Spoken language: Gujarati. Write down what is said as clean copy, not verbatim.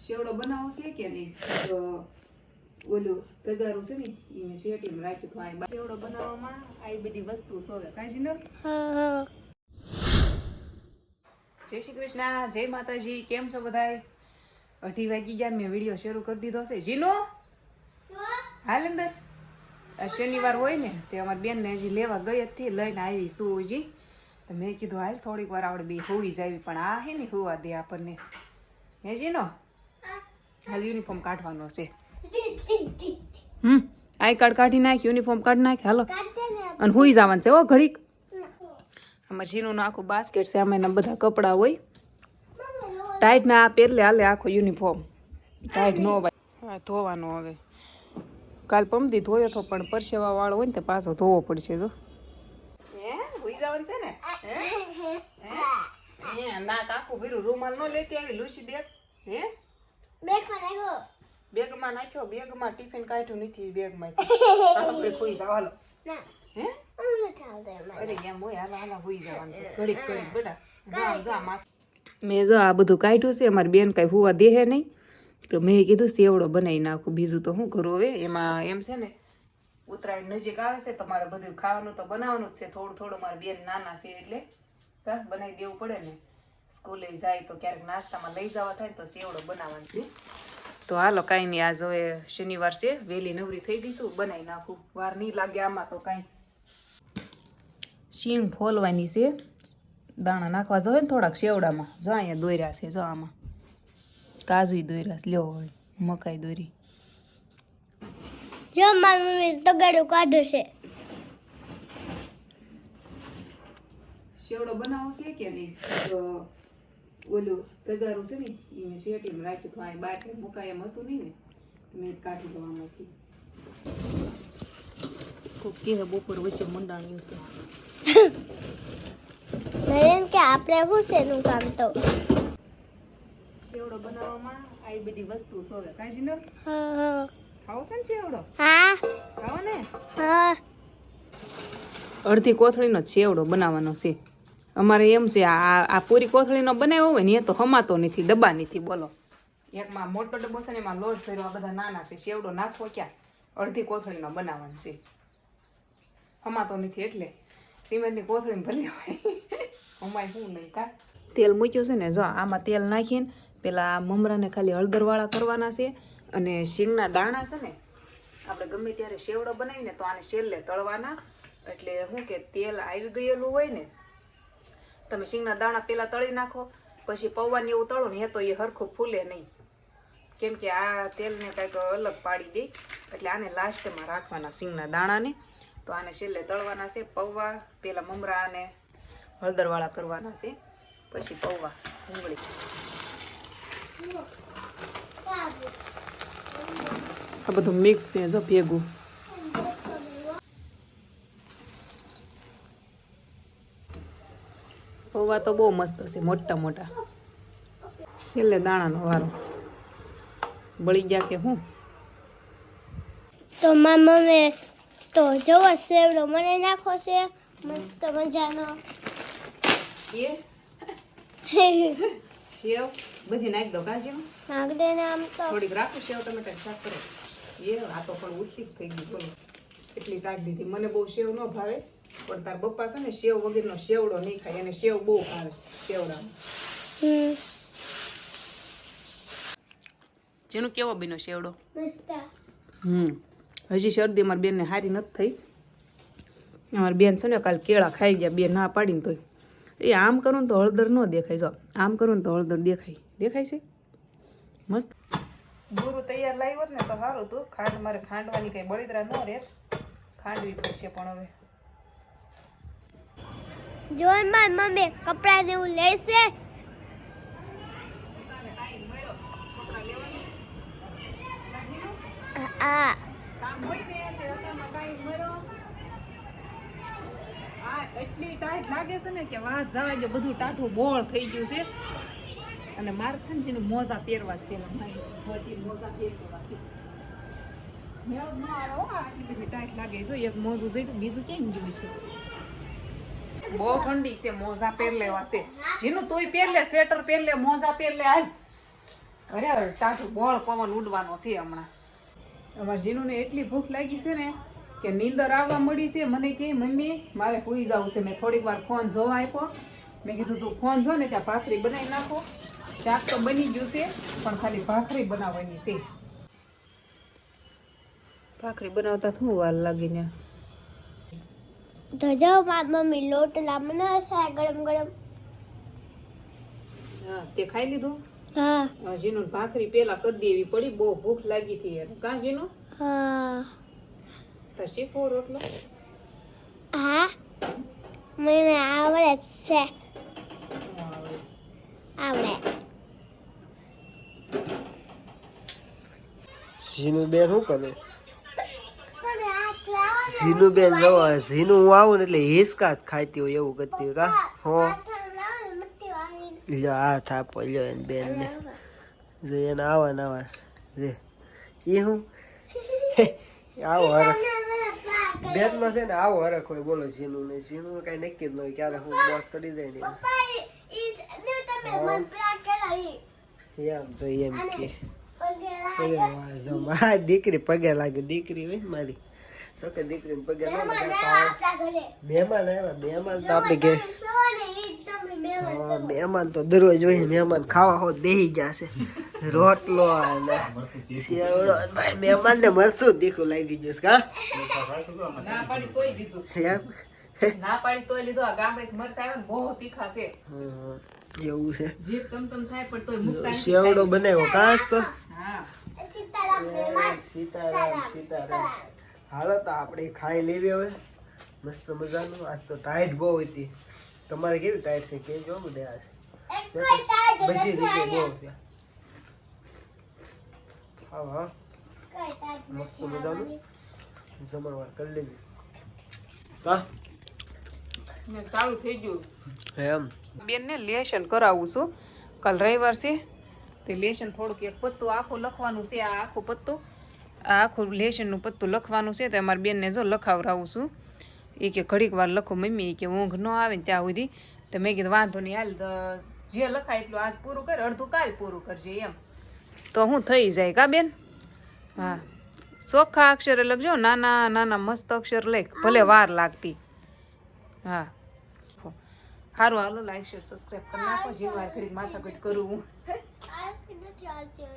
શેવડો બનાવો છે કે નહીં? તો ઓલું તગારું છે ને એ મેં શેટીમાં રાખ્યું હતું. આ શેવડો બનાવવામાં આ બધી વસ્તુ સોવે કાજી ન. જય શ્રી કૃષ્ણ, જય માતાજી. કેમ છો બધાય? 8 વાગી ગયા, મેં વિડીયો શરૂ કરી દીધો છે. જીનો હાલ અંદર. શનિવાર હોય ને તે અમારી બેનને હજી લેવા ગઈ હતી, લઈને આવી સુજી. તો મેં કીધું હાલ થોડીક વાર આપણે બે હોઈ જ પણ આ હે ને હોવા દે આપણને. હે જીનો હાલ યુનિફોર્મ કાઢવાનો છે. આઈ કાર્ડ કાઢી નાખ, યુનિફોર્મ કાઢી નાખ. હાલો અને હોઈ જવાનું છે. ઓ ઘડીક આમાં જીનું આખું બાસ્કેટ છે, આમાં એના બધા કપડાં હોય. ટાઈટ ના પહેરલે હાલે આખો યુનિફોર્મ. ટાઈટ ન ભાઈ હા ધોવાનો. હવે કાલ પમદી ધોયો હતો પણ પરસેવા વાળો હોય ને તે પાછો ધોવો પડશે. તો હોઈ જવાનું છે ને. નાક આખું ભીરું. રૂમાલ નો લેતી આવી લૂસી દે. હે બેગમાં નાખ્યો. બેગમાં ટિફિન કાઢ્યું નથી. બેગમાં આપણે ખોઈ જાવ. હાલો હે અરે એમ હોય. હાલો હાલો હોઈ જવાનું છે. ઘડીક ઘડીક બેટા જામ જામ. મેં જો આ બધું કાઢ્યું છે. અમારી બેન કાંઈ હુવા દે હે નહીં, તો મેં કીધું સેવડો બનાવી નાખું. બીજું તો શું કરું હવે. એમાં એમ છે ને ઉત્તરાયણ નજીક આવે છે, તમારે બધું ખાવાનું તો બનાવવાનું જ છે. થોડું થોડું. મારા બેન નાના છે એટલે બનાવી દેવું પડે ને. સ્કૂલે જાય તો ક્યારેક નાસ્તામાં લઈ જવા થાય તો સેવડો બનાવવાનું છે. તો હાલો કાંઈ નહીં. આજ હવે શનિવાર છે, વહેલી નવરી થઈ દઈશું. બનાવી નાખું, વાર નહીં લાગે આમાં તો. કાંઈ શીંગ ફોલવાની છે, દાણા નાખવા જોઈએ ને થોડાક શેવડામાં. જો અહીંયા દોર્યા છે. જો આમાં કાજુ દોર્યા છે. લ્યો હોય મકાઈ દોરી. જો મારી મમ્મી તગાડું કાઢે છે. શેવડો બનાવો છે કે નહીં? તો ઓલું તગારું છે ને એ મેં શેટીમાં રાખ્યું હતું. આ બહાર મુકાય એમ હતું નહીં ને, તો મેં કાઢી દઉં આમાંથી. કોક કે બપોર વચ્ચે મંડાણ્યું છે. એમ કે આપણે શું છે એનું કામ તો. શેવડો બનાવવામાં આ બધી વસ્તુ સોવે કાજી ન. ખાવો છે ને શેવડો? હા ખાવો ને. હા અડધી કોથળીનો જ શેવડો બનાવવાનો છે અમારે. એમ છે આ પૂરી કોથળીનો બનાવ્યો હોય ને એ તો હમાતો નથી, ડબ્બા નથી. બોલો એકમાં મોટો ડબ્બો છે ને એમાં લોટ ભર્યો. આ બધા નાના છે. શેવડો નાખવો ક્યાં? અડધી કોથળીનો બનાવવાનો છે. હમાતો નથી એટલે સિમેન્ટની કોથળીને ભલે હોય. હમાય શું નહીં. કા તેલ મૂક્યું છે ને, જો આમાં તેલ નાખીને પેલા મમરાને ખાલી હળદરવાળા કરવાના છે. અને શીંગના દાણા છે ને, આપણે ગમે ત્યારે શેવડો બનાવીને તો આને છેલ્લે તળવાના. એટલે શું કે તેલ આવી ગયેલું હોય ને, તમે શીંગના દાણા પેલા તળી નાખો, પછી પૌવાની એવું તળો ને એ તો એ હરખું ફૂલે નહીં. કેમ કે આ તેલને કાંઈક અલગ પાડી દે. એટલે આને લાસ્ટમાં રાખવાના શીંગના દાણાને. તો આને છેલ્લે તળવાના છે. પૌવા પેલા મમરા અને હળદરવાળા કરવાના છે, પછી પૌવા ડુંગળી. આ બધું મિક્સ છે જો ભેગું. પૌવા તો બહુ મસ્ત છે, મોટા મોટા. છેલ્લે દાણાનો વારો. બળી ગયા કે હું? તો મારી મમ્મી તો જવો સેવડો મને નાખો છે મસ્ત મજાનો. સેવ બધી નાખી દો કાજીમાં. નાખ દે ને. આમ તો થોડીક રાખું સેવ ટમેટા શાક કરો. આ તો પણ ઉઠી થઈ ગઈ. બોલો એટલી કાઢી દીધી. મને બહુ સેવ ન ભાવે, પણ તાર બપ્પા છે ને સેવ વગરનો શેવડો નહીં ખાય. અને સેવ બહુ ભાવે શેવડામાં. જેનું કેવો બીનો શેવડો? હજી શરદી અમારી બેનને હારી નથી થઈ. અમારી બેન છે ને કાલ કેળા ખાઈ ગયા. બે ના પાડીને તોય એ આમ કરું ને તો હળદર ન દેખાય. જો આમ કરું ને તો હળદર દેખાય. દેખાય છે મસ્ત. દૂરું તૈયાર લાવી હોત ને તો સારું હતું. ખાંડ મારે ખાંડવાની કઈ બળતરા ન રહે. ખાંડવી પડશે પણ હવે. જો મારી મમ્મી કપડા ને એવું લેશે. આ એટલી ટાઈટ લાગે છે ને કે વાત જવા દે. બધું ટાઢું બોળ થઈ ગયું છે. અને મારે છે ને જેનું મોજા પહેરવા જ મોજા પહેરવા આટલી બધી ટાઈટ લાગે છે. એક મોજું જઈતું બીજું કેમ ગયું છે. બહુ ઠંડી છે. મોજા પહેર લેવા છે. જેનું તુંય પહેર લે, સ્વેટર પહેર લે, મોજા પહેર લે. હાલ અરે ટાટું બોળ પવન ઉડવાનો છે હમણાં. અમારા જીનુને એટલી ભૂખ લાગી છે ને કે નીંદર આવવા મળી છે. મને કે મમ્મી મારે સૂઈ જવું છે. મેં થોડીક વાર ફોન જોવા આપ્યો. મેં કીધું તું ફોન જો ને ત્યાં ભાખરી બનાવી નાખો. શાક તો બની ગયું છે પણ ખાલી ભાખરી બનાવવાની છે. ભાખરી બનાવતા શું વાર લાગીને. તો જો મારી મમ્મી લોટલા બનાવશે ગરમ ગરમ. હા તે ખાઈ લીધું. હા જીનું ભાખરી પેલા કરી દેવી પડી. બહુ ભૂખ લાગી હતી એને. કાં જીનું હા તાર શીખવો રોટલો. હા મને આવડે છે. આવડે. ઝીનું બેન શું કરે? ઝીનું બેન જવા ઝીનું હું આવું ને એટલે હિસકા જ ખાતી હોય એવું કરતી હોય. કા હો લ્યો હાથ આપો લ્યો એને બેન ને. જો એને આવા ને આવા રે એ હું આવો હરખ બેનમાં છે ને આવો હરખ હોય. બોલો ઝીનું ને ઝીનું કઈ નક્કી જ ન હોય ક્યારે હું બોસ ચડી જાય ને એમ તો એમ કે દીકરી પગે લાગે. દીકરી હોય ને મારી તો કે દીકરી પગે ના લાગે. મહેમાન આવ્યા. મહેમાન તો આપણે ઘેર મહેમાન તો દરરોજ હોય. મહેમાન ખાવા હોત બેસી જશે. રોટલો અને શેવડો. મહેમાન ને મરશું દીકું લાગી જશે. કા ના પાડી તોય દીધું. એમ ના પાડી તોય લીધું. આ ગામડે મરસા આવ્યો ને બહુ તીખા છે. એવું છે. જીભ તમ થાય પણ તોય મુકતા નથી. શેવડો બનાવ્યો કાસ તો. હા સીતારામ સીતારામ. હાલો તો આપણે ખાઈ લેવી હવે મસ્ત મજાનું. આજ તો ટાઈટ બહુ હતી. તમારે કેવી ટાઈટ છે કે જો બધે આ છે બધી જગ્યાએ બહુ ત્યાં. હા હા મસ્ત મજાનું જમણવાર કરી લેવી. હા ચાલુ થઈ ગયું. એમ બેનને લેશન કરાવું છું. કાલ રવિવાર છે તે લેશન થોડુંક એક પત્તું આખું લખવાનું છે. આ આખું પત્તું આ આખું લેશનનું પત્તું લખવાનું છે. તો અમારી બેનને જો લખાવરાવું છું. એ કે ઘડીક વાર લખો મમ્મી. એ કે ઊંઘ ન આવે ને ત્યાં સુધી. તો મેં કીધું વાંધો નહીં હાલ તો જે લખાય એટલું આજ પૂરું કર. અડધું કાલ પૂરું કરજે એમ તો હું થઈ જાય. કા બેન? હા ચોખ્ખા અક્ષરે લખજો. નાના નાના મસ્ત અક્ષર લખ ભલે વાર લાગતી. હા સારું હાલો લાઈક શેર સબસ્ક્રાઈબ કરી નાખો. જીવવા ઘડીક માથાકૂટ કરું હું. નથી આવતી.